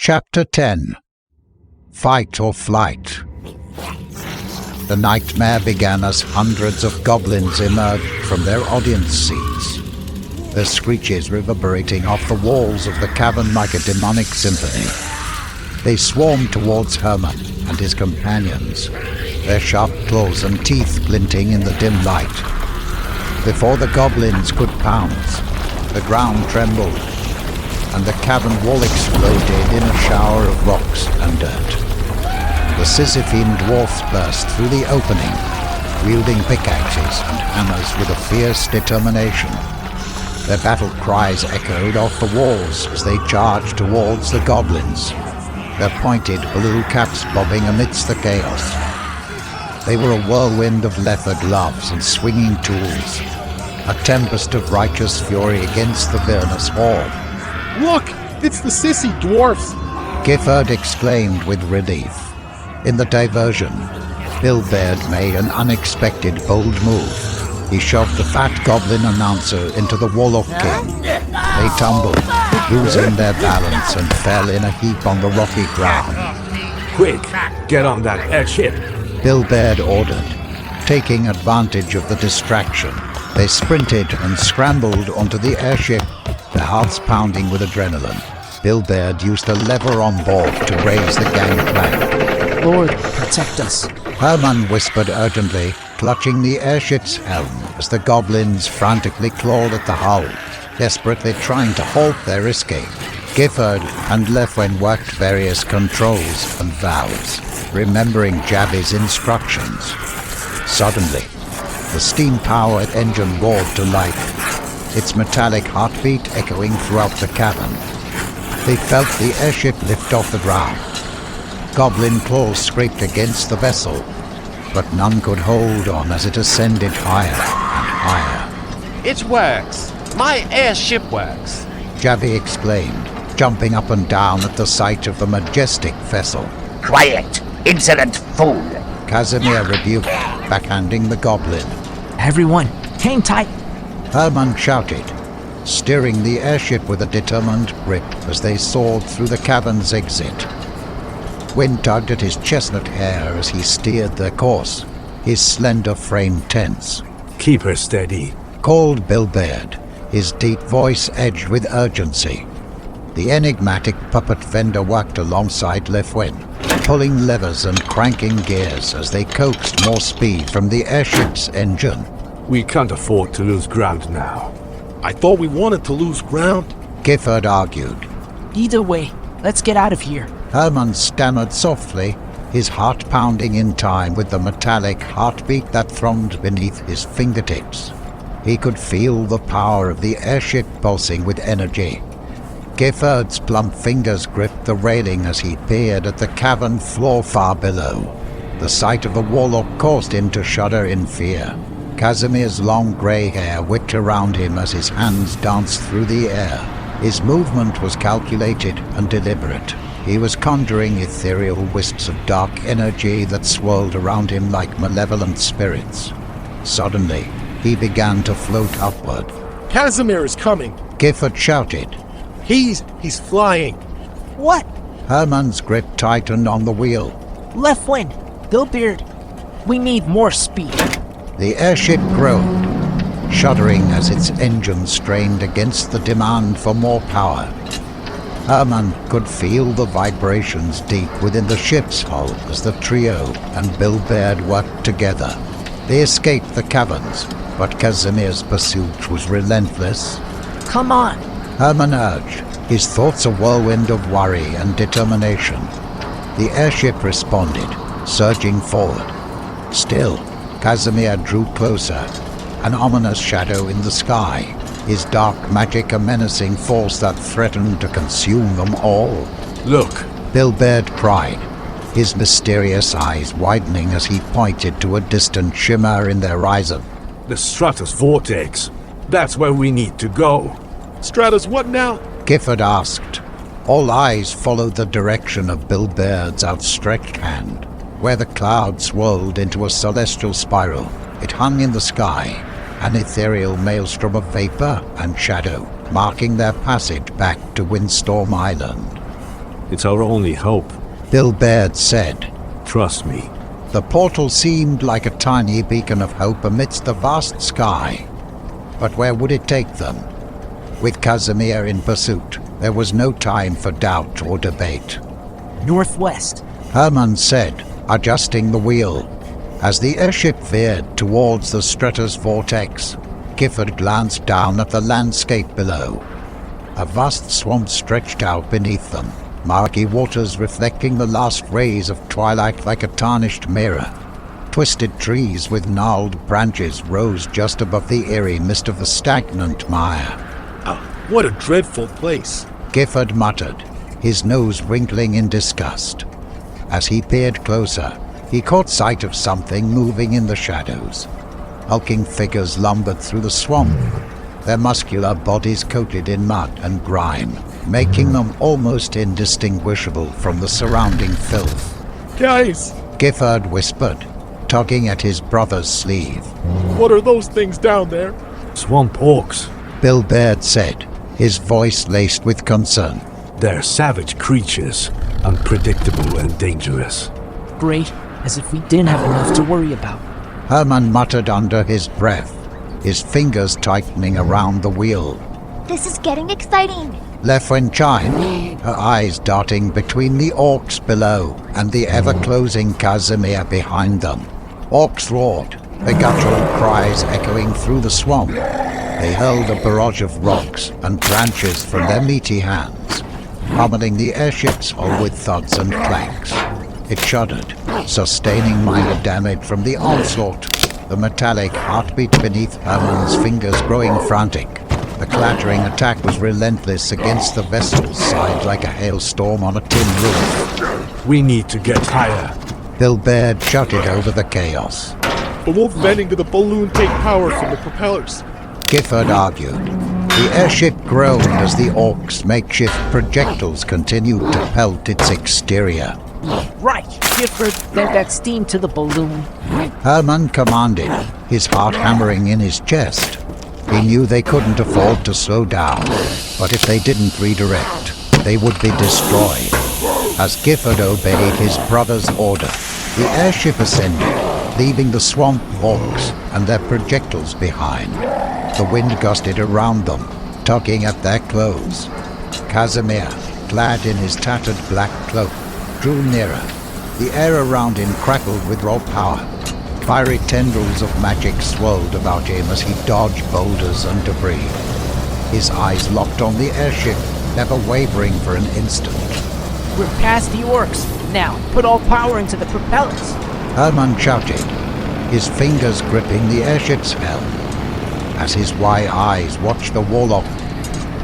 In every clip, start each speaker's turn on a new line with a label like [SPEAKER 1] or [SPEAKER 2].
[SPEAKER 1] Chapter 10. Fight or Flight. The nightmare began as hundreds of goblins emerged from their audience seats, their screeches reverberating off the walls of the cavern like a demonic symphony. They swarmed towards Herman and his companions, their sharp claws and teeth glinting in the dim light. Before the goblins could pounce, the ground trembled, and the cavern wall exploded in a shower of rocks and dirt. The Sisyphean dwarfs burst through the opening, wielding pickaxes and hammers with a fierce determination. Their battle cries echoed off the walls as they charged towards the goblins, their pointed blue caps bobbing amidst the chaos. They were a whirlwind of leather gloves and swinging tools, a tempest of righteous fury against the villainous horde.
[SPEAKER 2] Look! It's the sissy dwarfs!
[SPEAKER 1] Gifford exclaimed with relief. In the diversion, Bilbeard made an unexpected bold move. He shoved the fat goblin announcer into the Warlock King. They tumbled, losing their balance, and fell in a heap on the rocky ground.
[SPEAKER 3] Quick, get on that airship!
[SPEAKER 1] Bilbeard ordered. Taking advantage of the distraction, they sprinted and scrambled onto the airship, their hearts pounding with adrenaline. Bilbeard used a lever on board to raise the gangplank.
[SPEAKER 4] Lord, protect us.
[SPEAKER 1] Herman whispered urgently, clutching the airship's helm as the goblins frantically clawed at the hull, desperately trying to halt their escape. Gifford and Lefwen worked various controls and valves, remembering Jabby's instructions. Suddenly, the steam-powered engine roared to life, its metallic heartbeat echoing throughout the cavern. They felt the airship lift off the ground. Goblin claws scraped against the vessel, but none could hold on as it ascended higher and higher.
[SPEAKER 2] It works! My airship works!
[SPEAKER 1] Javi exclaimed, jumping up and down at the sight of the majestic vessel.
[SPEAKER 5] Quiet, insolent fool!
[SPEAKER 1] Casimir rebuked, backhanding the goblin.
[SPEAKER 4] Everyone, hang tight.
[SPEAKER 1] Herman shouted, steering the airship with a determined grip as they soared through the cavern's exit. Wind tugged at his chestnut hair as he steered their course, his slender frame tense.
[SPEAKER 3] Keep her steady,
[SPEAKER 1] called Bilbeard, his deep voice edged with urgency. The enigmatic puppet vendor worked alongside Lefwen, pulling levers and cranking gears as they coaxed more speed from the airship's engine.
[SPEAKER 3] We can't afford to lose ground now.
[SPEAKER 2] I thought we wanted to lose ground.
[SPEAKER 1] Gifford argued.
[SPEAKER 4] Either way, let's get out of here.
[SPEAKER 1] Herman stammered softly, his heart pounding in time with the metallic heartbeat that thrummed beneath his fingertips. He could feel the power of the airship pulsing with energy. Gifford's plump fingers gripped the railing as he peered at the cavern floor far below. The sight of the warlock caused him to shudder in fear. Casimir's long grey hair whipped around him as his hands danced through the air. His movement was calculated and deliberate. He was conjuring ethereal wisps of dark energy that swirled around him like malevolent spirits. Suddenly, he began to float upward.
[SPEAKER 2] Casimir is coming!
[SPEAKER 1] Gifford shouted.
[SPEAKER 2] He's flying!
[SPEAKER 4] What?
[SPEAKER 1] Herman's grip tightened on the wheel.
[SPEAKER 4] Lefwen, Bilbeard, we need more speed.
[SPEAKER 1] The airship groaned, shuddering as its engine strained against the demand for more power. Herman could feel the vibrations deep within the ship's hull as the trio and Bilbeard worked together. They escaped the caverns, but Casimir's pursuit was relentless.
[SPEAKER 4] Come on!
[SPEAKER 1] Herman urged, his thoughts a whirlwind of worry and determination. The airship responded, surging forward. Still, Casimir drew closer, an ominous shadow in the sky, his dark magic a menacing force that threatened to consume them all.
[SPEAKER 3] Look!
[SPEAKER 1] Bilbeard cried, his mysterious eyes widening as he pointed to a distant shimmer in the horizon.
[SPEAKER 3] The Stratus Vortex. That's where we need to go.
[SPEAKER 2] Stratus what now?
[SPEAKER 1] Gifford asked. All eyes followed the direction of Bilbeard's outstretched hand, where the cloud swirled into a celestial spiral. It hung in the sky, an ethereal maelstrom of vapor and shadow, marking their passage back to Windstorm Island.
[SPEAKER 3] It's our only hope.
[SPEAKER 1] Bill Baird said.
[SPEAKER 3] Trust me.
[SPEAKER 1] The portal seemed like a tiny beacon of hope amidst the vast sky. But where would it take them? With Casimir in pursuit, there was no time for doubt or debate.
[SPEAKER 4] Northwest.
[SPEAKER 1] Herman said, adjusting the wheel. As the airship veered towards the Stratus vortex, Gifford glanced down at the landscape below. A vast swamp stretched out beneath them, murky waters reflecting the last rays of twilight like a tarnished mirror. Twisted trees with gnarled branches rose just above the eerie mist of the stagnant mire.
[SPEAKER 2] What a dreadful place.
[SPEAKER 1] Gifford muttered, his nose wrinkling in disgust. As he peered closer, he caught sight of something moving in the shadows. Hulking figures lumbered through the swamp, their muscular bodies coated in mud and grime, making them almost indistinguishable from the surrounding filth.
[SPEAKER 2] Guys,
[SPEAKER 1] Gifford whispered, tugging at his brother's sleeve.
[SPEAKER 2] what are those things down there?
[SPEAKER 3] Swamp orcs.
[SPEAKER 1] Bill Baird said, his voice laced with concern.
[SPEAKER 3] They're savage creatures, unpredictable and dangerous.
[SPEAKER 4] Great, as if we didn't have enough to worry about.
[SPEAKER 1] Herman muttered under his breath, his fingers tightening around the wheel.
[SPEAKER 6] This is getting exciting.
[SPEAKER 1] Lefwen chimed, her eyes darting between the orcs below and the ever-closing Casimir behind them. Orcs roared, their guttural cries echoing through the swamp. They hurled a barrage of rocks and branches from their meaty hands, pummeling the airships hull with thuds and clanks. It shuddered, sustaining minor damage from the onslaught, the metallic heartbeat beneath Herman's fingers growing frantic. The clattering attack was relentless against the vessel's side like a hailstorm on a tin roof.
[SPEAKER 3] We need to get higher.
[SPEAKER 1] Bill Baird shouted over the chaos.
[SPEAKER 2] The wolf venting to the balloon take power from the propellers.
[SPEAKER 1] Gifford argued. The airship groaned as the orcs' makeshift projectiles continued to pelt its exterior.
[SPEAKER 4] Right, Gifford, get that steam to the balloon.
[SPEAKER 1] Herman commanded, his heart hammering in his chest. He knew they couldn't afford to slow down, but if they didn't redirect, they would be destroyed. As Gifford obeyed his brother's order, the airship ascended, leaving the swamp orcs and their projectiles behind. The wind gusted around them, tugging at their clothes. Casimir, clad in his tattered black cloak, drew nearer. The air around him crackled with raw power. Fiery tendrils of magic swirled about him as he dodged boulders and debris. His eyes locked on the airship, never wavering for an instant.
[SPEAKER 4] We're past the orcs. Now, put all power into the propellers.
[SPEAKER 1] Herman shouted, his fingers gripping the airship's helm, as his wide eyes watched the warlock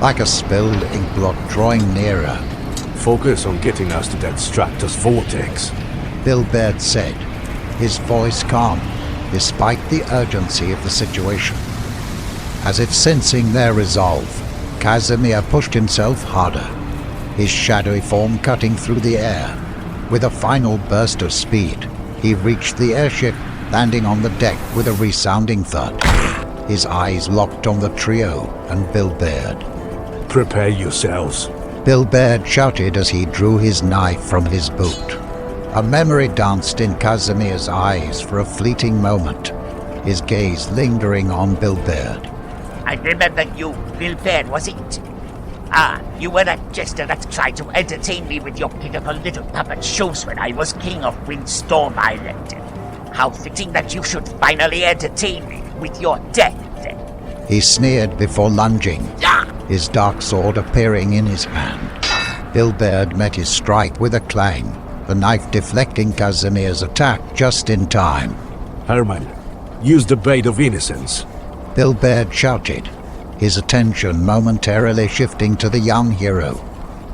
[SPEAKER 1] like a spilled ink blot drawing nearer.
[SPEAKER 3] Focus on getting us to that Stratus vortex.
[SPEAKER 1] Bill Baird said, his voice calm, despite the urgency of the situation. As if sensing their resolve, Casimir pushed himself harder, his shadowy form cutting through the air. With a final burst of speed, he reached the airship, landing on the deck with a resounding thud. His eyes locked on the trio and Bill Baird.
[SPEAKER 3] Prepare yourselves.
[SPEAKER 1] Bill Baird shouted as he drew his knife from his boot. A memory danced in Casimir's eyes for a fleeting moment, his gaze lingering on Bill Baird.
[SPEAKER 5] I remember you, Bill Baird, was it? Ah, you were that jester that tried to entertain me with your pitiful little puppet shows when I was king of Windstorm Island. How fitting that you should finally entertain me with your death.
[SPEAKER 1] He sneered before lunging, his dark sword appearing in his hand. Bill Baird met his strike with a clang, the knife deflecting Casimir's attack just in time.
[SPEAKER 3] Herman, use the bait of innocence.
[SPEAKER 1] Bill Baird shouted, his attention momentarily shifting to the young hero.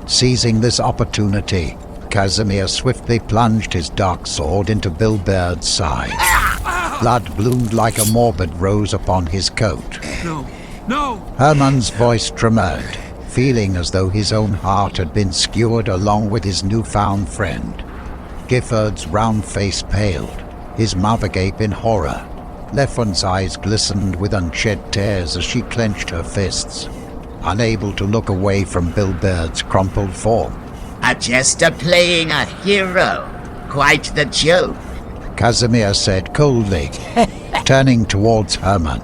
[SPEAKER 1] Seizing this opportunity, Casimir swiftly plunged his dark sword into Bill Baird's side. Blood bloomed like a morbid rose upon his coat.
[SPEAKER 7] No!
[SPEAKER 1] Herman's voice tremored, feeling as though his own heart had been skewered along with his newfound friend. Gifford's round face paled, his mouth agape in horror. Lefwen's eyes glistened with unshed tears as she clenched her fists, unable to look away from Bill Baird's crumpled form.
[SPEAKER 5] A jester playing a hero. Quite the joke.
[SPEAKER 1] Casimir said coldly, turning towards Herman.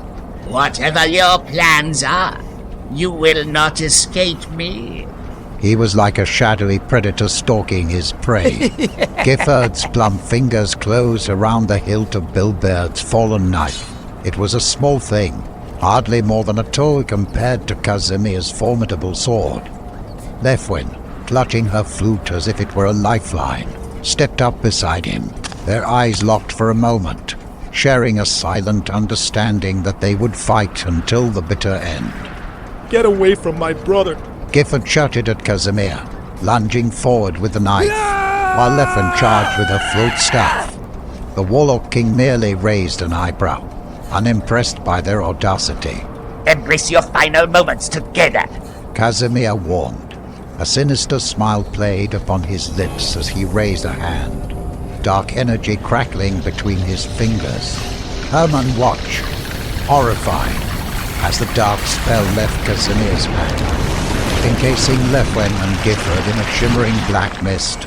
[SPEAKER 5] Whatever your plans are, you will not escape me.
[SPEAKER 1] He was like a shadowy predator stalking his prey. Gifford's plump fingers closed around the hilt of Bilbert's fallen knife. It was a small thing, hardly more than a toy compared to Casimir's formidable sword. Lefwin, clutching her flute as if it were a lifeline, stepped up beside him, their eyes locked for a moment, sharing a silent understanding that they would fight until the bitter end.
[SPEAKER 2] Get away from my brother!
[SPEAKER 1] Gifford shouted at Casimir, lunging forward with the knife, while Lefwin charged with her flute staff. The Warlock King merely raised an eyebrow, unimpressed by their audacity.
[SPEAKER 5] Embrace your final moments together.
[SPEAKER 1] Casimir warned. A sinister smile played upon his lips as he raised a hand, dark energy crackling between his fingers. Herman watched, horrified, as the dark spell left Casimir's hand, encasing Lefwin and Gifford in a shimmering black mist.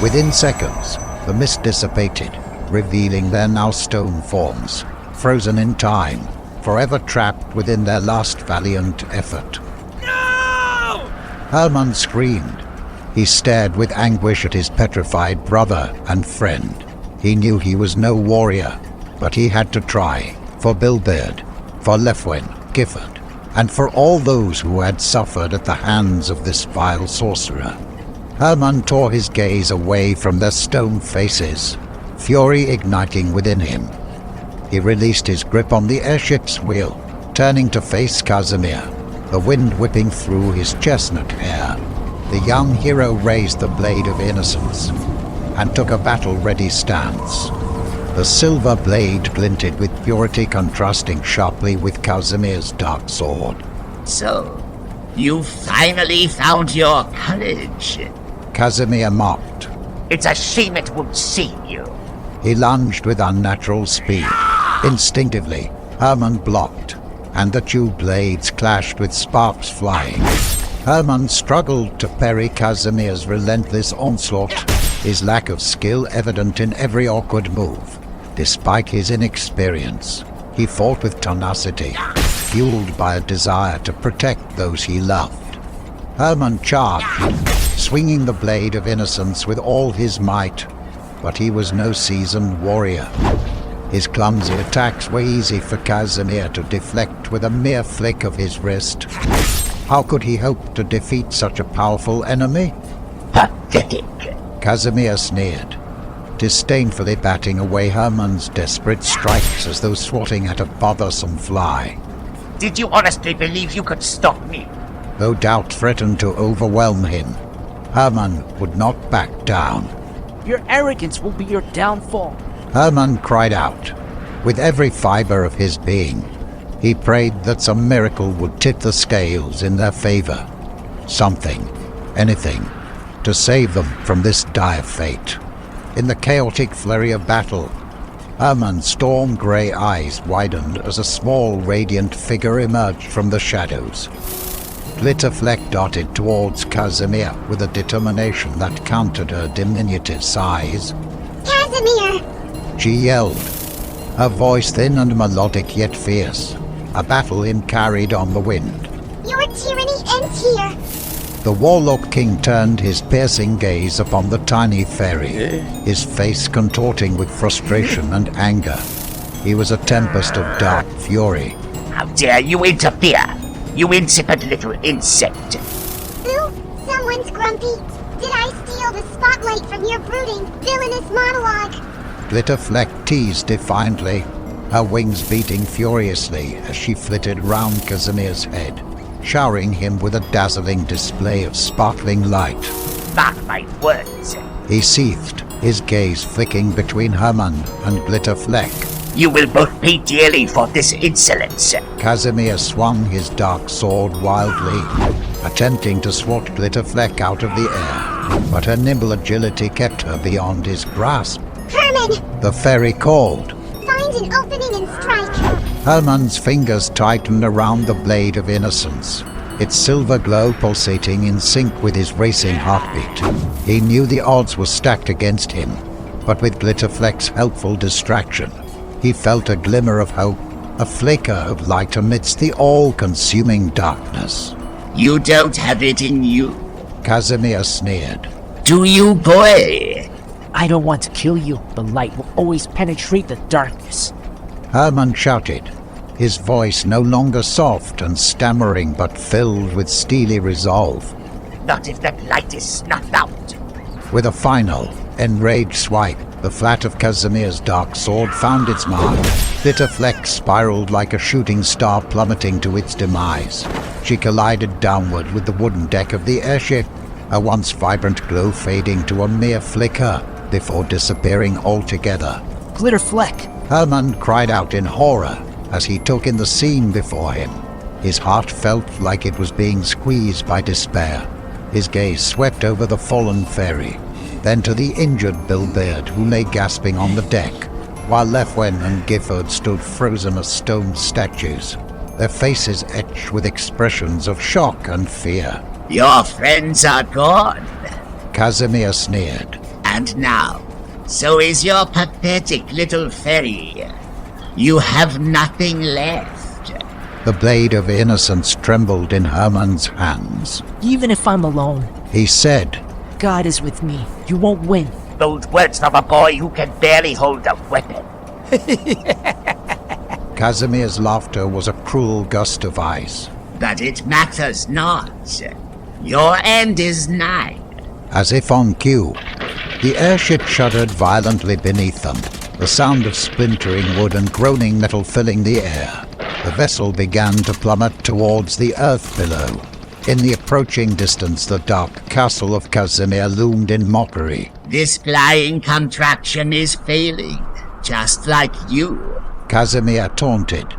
[SPEAKER 1] Within seconds, the mist dissipated, revealing their now stone forms, frozen in time, forever trapped within their last valiant effort.
[SPEAKER 5] No!
[SPEAKER 1] Herman screamed. He stared with anguish at his petrified brother and friend. He knew he was no warrior, but he had to try, for Bilberd, for Lefwin, Gifford, and for all those who had suffered at the hands of this vile sorcerer. Herman tore his gaze away from their stone faces, fury igniting within him. He released his grip on the airship's wheel, turning to face Casimir, the wind whipping through his chestnut hair. The young hero raised the blade of innocence and took a battle-ready stance. The silver blade glinted with purity, contrasting sharply with Casimir's dark sword.
[SPEAKER 5] So, you finally found your courage.
[SPEAKER 1] Casimir mocked.
[SPEAKER 5] It's a shame it won't see you.
[SPEAKER 1] He lunged with unnatural speed. Instinctively, Herman blocked, and the two blades clashed with sparks flying. Herman struggled to parry Casimir's relentless onslaught, his lack of skill evident in every awkward move. Despite his inexperience, he fought with tenacity, fueled by a desire to protect those he loved. Herman charged, swinging the blade of innocence with all his might, but he was no seasoned warrior. His clumsy attacks were easy for Casimir to deflect with a mere flick of his wrist. How could he hope to defeat such a powerful enemy?
[SPEAKER 5] Pathetic.
[SPEAKER 1] Casimir sneered, disdainfully batting away Herman's desperate strikes as though swatting at a bothersome fly.
[SPEAKER 5] Did you honestly believe you could stop me?
[SPEAKER 1] Though doubt threatened to overwhelm him, Herman would not back down.
[SPEAKER 4] Your arrogance will be your downfall.
[SPEAKER 1] Herman cried out. With every fiber of his being, he prayed that some miracle would tip the scales in their favor. Something, anything, to save them from this dire fate. In the chaotic flurry of battle, Herman's storm-grey eyes widened as a small, radiant figure emerged from the shadows. Glitterfleck darted towards Casimir with a determination that countered her diminutive size.
[SPEAKER 6] Casimir!
[SPEAKER 1] She yelled, her voice thin and melodic yet fierce. A battle hymn carried on the wind.
[SPEAKER 6] Your tyranny ends here!
[SPEAKER 1] The Warlock King turned his piercing gaze upon the tiny fairy, his face contorting with frustration and anger. He was a tempest of dark fury.
[SPEAKER 5] How dare you interfere, you insipid little insect!
[SPEAKER 6] Ooh, someone's grumpy. Did I steal the spotlight from your brooding, villainous monologue?
[SPEAKER 1] Glitterfleck teased defiantly, her wings beating furiously as she flitted round Casimir's head, showering him with a dazzling display of sparkling light.
[SPEAKER 5] Mark my words.
[SPEAKER 1] He seethed, his gaze flicking between Herman and Glitterfleck.
[SPEAKER 5] You will both pay dearly for this insolence.
[SPEAKER 1] Casimir swung his dark sword wildly, attempting to swat Glitterfleck out of the air, but her nimble agility kept her beyond his grasp.
[SPEAKER 6] Herman!
[SPEAKER 1] The fairy called.
[SPEAKER 6] Find an opening and strike!
[SPEAKER 1] Herman's fingers tightened around the blade of innocence, its silver glow pulsating in sync with his racing heartbeat. He knew the odds were stacked against him, but with Glitterfleck's helpful distraction, he felt a glimmer of hope, a flicker of light amidst the all-consuming darkness.
[SPEAKER 5] You don't have it in you,
[SPEAKER 1] Casimir sneered.
[SPEAKER 5] do you, boy?
[SPEAKER 4] I don't want to kill you. The light will always penetrate the darkness.
[SPEAKER 1] Herman shouted, his voice no longer soft and stammering but filled with steely resolve.
[SPEAKER 5] Not if that light is snuffed out.
[SPEAKER 1] With a final, enraged swipe, the flat of Casimir's dark sword found its mark. Glitterfleck spiraled like a shooting star plummeting to its demise. She collided downward with the wooden deck of the airship, her once vibrant glow fading to a mere flicker before disappearing altogether.
[SPEAKER 4] Glitterfleck!
[SPEAKER 1] Herman cried out in horror as he took in the scene before him. His heart felt like it was being squeezed by despair. His gaze swept over the fallen fairy, then to the injured Billbeard who lay gasping on the deck, while Lefwen and Gifford stood frozen as stone statues, their faces etched with expressions of shock and fear.
[SPEAKER 5] Your friends are gone.
[SPEAKER 1] Casimir sneered.
[SPEAKER 5] And now, so is your pathetic little fairy. You have nothing left.
[SPEAKER 1] The blade of innocence trembled in Herman's hands.
[SPEAKER 4] Even if I'm alone,
[SPEAKER 1] He said,
[SPEAKER 4] God is with me. You won't win.
[SPEAKER 5] Those words from a boy who can barely hold a weapon.
[SPEAKER 1] Casimir's laughter was a cruel gust of ice.
[SPEAKER 5] But it matters not. Your end is nigh.
[SPEAKER 1] As if on cue, the airship shuddered violently beneath them, the sound of splintering wood and groaning metal filling the air. The vessel began to plummet towards the earth below. In the approaching distance, the dark castle of Casimir loomed in mockery.
[SPEAKER 5] This flying contraption is failing, just like you.
[SPEAKER 1] Casimir taunted.